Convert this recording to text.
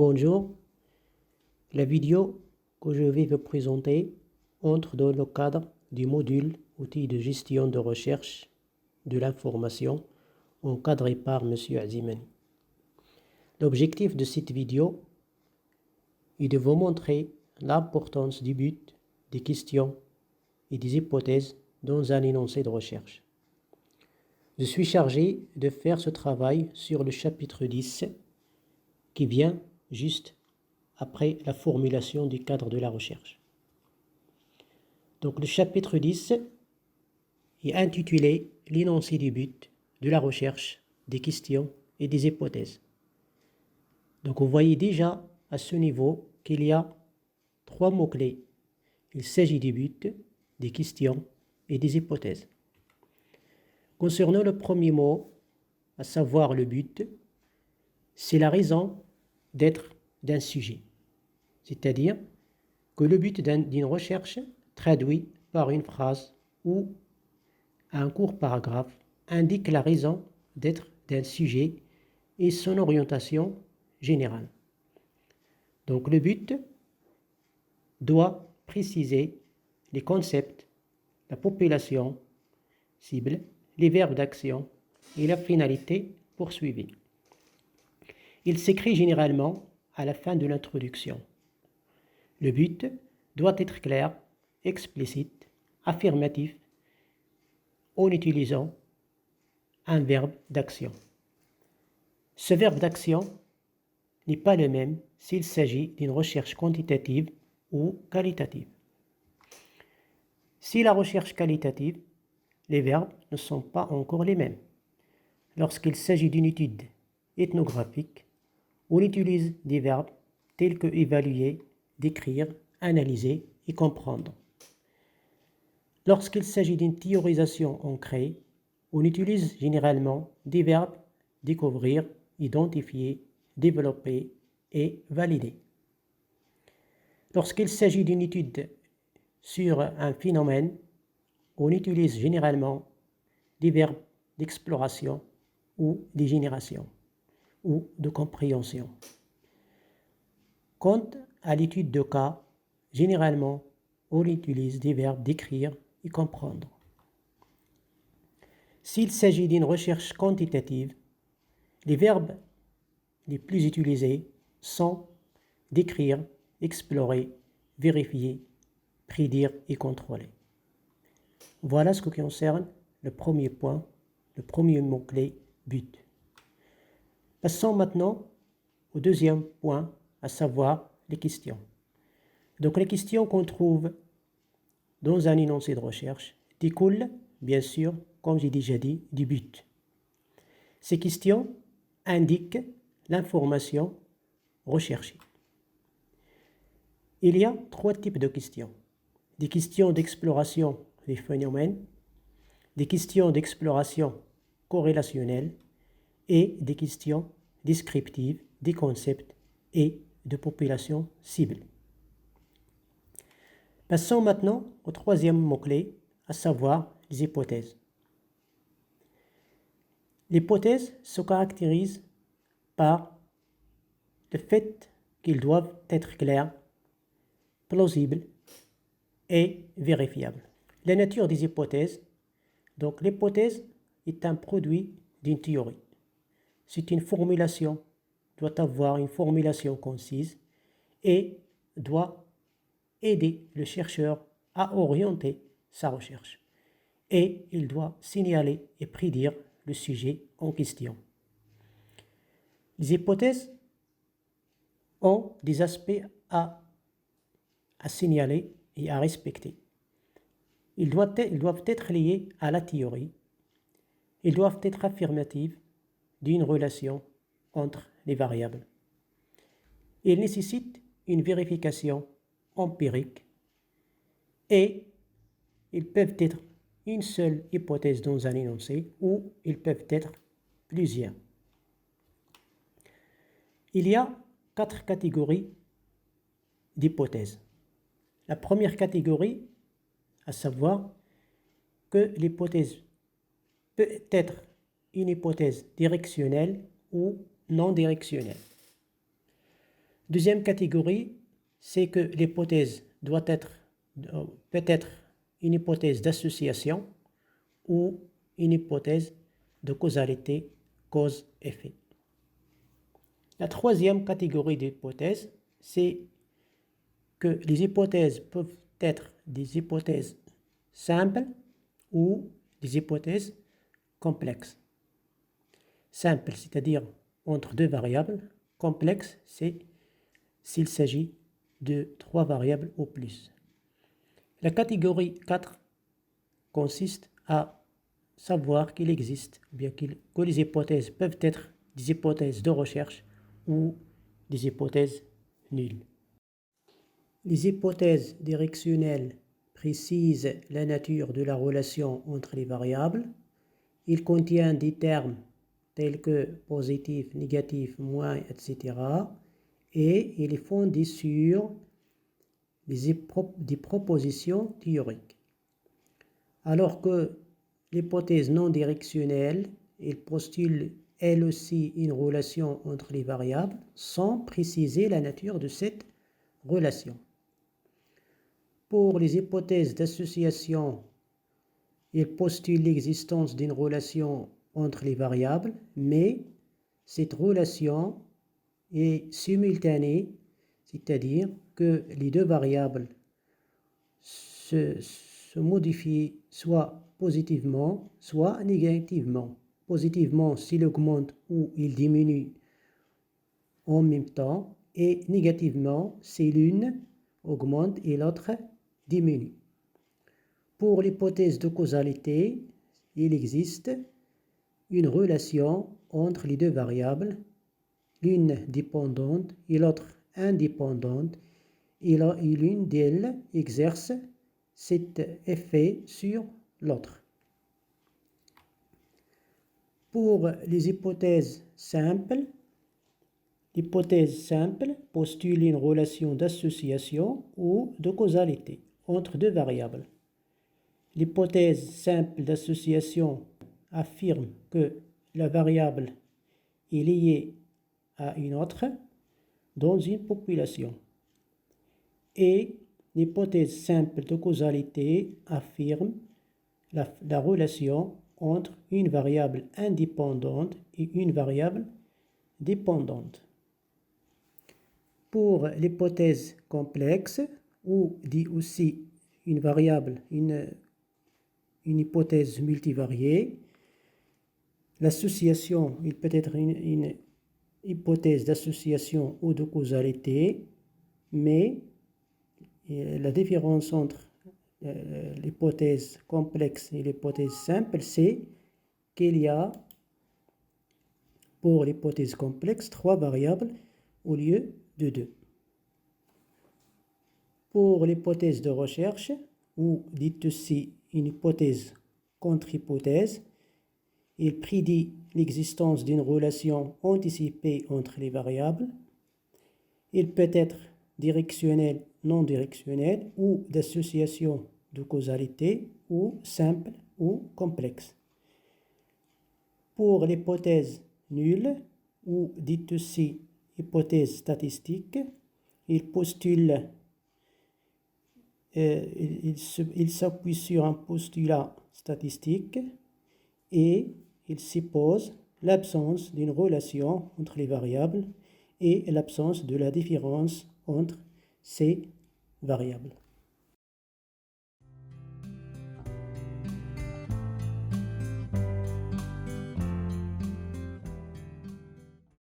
Bonjour, la vidéo que je vais vous présenter entre dans le cadre du module Outils de gestion de recherche de l'information encadré par M. Azimani. L'objectif de cette vidéo est de vous montrer l'importance du but, des questions et des hypothèses dans un énoncé de recherche. Je suis chargé de faire ce travail sur le chapitre 10 qui vient juste après la formulation du cadre de la recherche. Donc le chapitre 10 est intitulé « L'énoncé du but de la recherche, des questions et des hypothèses ». Donc vous voyez déjà à ce niveau qu'il y a trois mots-clés. Il s'agit du but, des questions et des hypothèses. Concernant le premier mot, à savoir le but, c'est la raison d'être d'un sujet. C'est-à-dire que le but d'une recherche traduit par une phrase ou un court paragraphe indique la raison d'être d'un sujet et son orientation générale. Donc le but doit préciser les concepts, la population cible, les verbes d'action et la finalité poursuivie. Il s'écrit généralement à la fin de l'introduction. Le but doit être clair, explicite, affirmatif, en utilisant un verbe d'action. Ce verbe d'action n'est pas le même s'il s'agit d'une recherche quantitative ou qualitative. Si la recherche qualitative, les verbes ne sont pas encore les mêmes. Lorsqu'il s'agit d'une étude ethnographique, on utilise des verbes tels que évaluer, décrire, analyser et comprendre. Lorsqu'il s'agit d'une théorisation ancrée, on utilise généralement des verbes découvrir, identifier, développer et valider. Lorsqu'il s'agit d'une étude sur un phénomène, on utilise généralement des verbes d'exploration ou de génération ou de compréhension. Quant à l'étude de cas, généralement, on utilise des verbes d'écrire et comprendre. S'il s'agit d'une recherche quantitative, les verbes les plus utilisés sont décrire, explorer, vérifier, prédire et contrôler. Voilà ce qui concerne le premier point, le premier mot-clé, but. Passons maintenant au deuxième point, à savoir les questions. Donc les questions qu'on trouve dans un énoncé de recherche découlent, bien sûr, comme j'ai déjà dit, du but. Ces questions indiquent l'information recherchée. Il y a trois types de questions. Des questions d'exploration des phénomènes, des questions d'exploration corrélationnelle et des questions descriptives des concepts et de population cible. Passons maintenant au troisième mot-clé, à savoir les hypothèses. L'hypothèse se caractérise par le fait qu'ils doivent être clairs, plausibles et vérifiables. La nature des hypothèses. Donc l'hypothèse est un produit d'une théorie. C'est une formulation, doit avoir une formulation concise et doit aider le chercheur à orienter sa recherche. Et il doit signaler et prédire le sujet en question. Les hypothèses ont des aspects à signaler et à respecter. Ils doivent être liés à la théorie. Ils doivent être affirmatifs d'une relation entre les variables. Ils nécessitent une vérification empirique et ils peuvent être une seule hypothèse dans un énoncé ou ils peuvent être plusieurs. Il y a 4 catégories d'hypothèses. La première catégorie, à savoir que l'hypothèse peut être une hypothèse directionnelle ou non directionnelle. Deuxième catégorie, c'est que l'hypothèse peut être une hypothèse d'association ou une hypothèse de causalité, cause-effet. La troisième catégorie d'hypothèses, c'est que les hypothèses peuvent être des hypothèses simples ou des hypothèses complexes. Simple, c'est-à-dire entre deux variables. Complexe, c'est s'il s'agit de trois variables ou plus. La catégorie 4 consiste à savoir qu'il existe, bien que les hypothèses peuvent être des hypothèses de recherche ou des hypothèses nulles. Les hypothèses directionnelles précisent la nature de la relation entre les variables. Ils contiennent des termes tels que positif, négatif, moins, etc. Et il est fondé sur des propositions théoriques. Alors que l'hypothèse non directionnelle, elle postule elle aussi une relation entre les variables sans préciser la nature de cette relation. Pour les hypothèses d'association, il postule l'existence d'une relation entre les variables, mais cette relation est simultanée, c'est-à-dire que les deux variables se modifient soit positivement, soit négativement. Positivement s'il augmente ou il diminue en même temps, et négativement si l'une augmente et l'autre diminue. Pour l'hypothèse de causalité, il existe une relation entre les deux variables, l'une dépendante et l'autre indépendante, et l'une d'elles exerce cet effet sur l'autre. Pour les hypothèses simples, l'hypothèse simple postule une relation d'association ou de causalité entre deux variables. L'hypothèse simple d'association affirme que la variable est liée à une autre dans une population. Et l'hypothèse simple de causalité affirme la relation entre une variable indépendante et une variable dépendante. Pour l'hypothèse complexe, ou dit aussi une variable, une hypothèse multivariée, l'association, il peut être une hypothèse d'association ou de causalité, mais la différence entre l'hypothèse complexe et l'hypothèse simple, c'est qu'il y a pour l'hypothèse complexe 3 variables au lieu de 2. Pour l'hypothèse de recherche, ou dite aussi une hypothèse contre-hypothèse, il prédit l'existence d'une relation anticipée entre les variables. Il peut être directionnel, non directionnel, ou d'association de causalité, ou simple ou complexe. Pour l'hypothèse nulle, ou dite aussi hypothèse statistique, il postule, il s'appuie sur un postulat statistique et il suppose l'absence d'une relation entre les variables et l'absence de la différence entre ces variables.